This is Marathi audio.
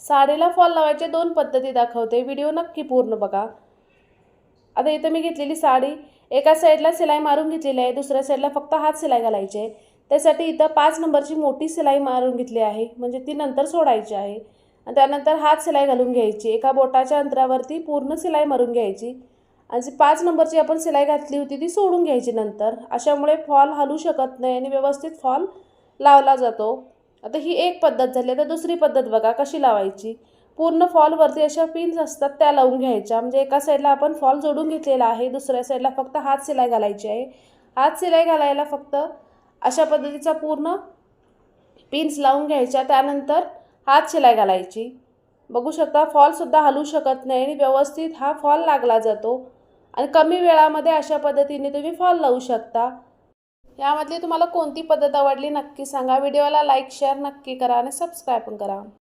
साडीला फॉल लावायचे 2 पद्धती दाखवते, व्हिडिओ नक्की पूर्ण बघा। आता इथे मी घेतलेली साडी एका साईडला शिलाई मारून घेतलेली आहे, दुसऱ्या साईडला फक्त हात शिलाई घालायची आहे। त्यासाठी इथं 5 नंबरची मोठी शिलाई मारून घेतली आहे, म्हणजे ती नंतर सोडायची आहे। आणि त्यानंतर हात शिलाई घालून घ्यायची, एका बोटाच्या अंतरावरती पूर्ण शिलाई मारून घ्यायची आणि जी 5 नंबरची आपण शिलाई घातली होती ती सोडून घ्यायची नंतर। अशामुळे फॉल हलू शकत नाही आणि व्यवस्थित फॉल लावला जातो। आता ही एक पद्धत झाली। आता दुसरी पद्धत बघा कशी लावायची। पूर्ण फॉलवरती अशा पिन्स असतात त्या लावून घ्यायच्या, म्हणजे एका साईडला आपण फॉल जोडून घेतलेला आहे, दुसऱ्या साईडला फक्त हात शिलाई घालायची आहे। हात शिलाई घालायला फक्त अशा पद्धतीचा पूर्ण पिन्स लावून घ्यायच्या, त्यानंतर हात शिलाई घालायची। बघू शकता फॉलसुद्धा हलू शकत नाही आणि व्यवस्थित हा फॉल लागला जातो आणि कमी वेळामध्ये अशा पद्धतीने तुम्ही फॉल लावू शकता। यामधली तुम्हाला कोणती पद्धत आवडली नक्की सांगा। व्हिडिओला लाईक शेअर नक्की करा आणि सबस्क्राईब पण करा।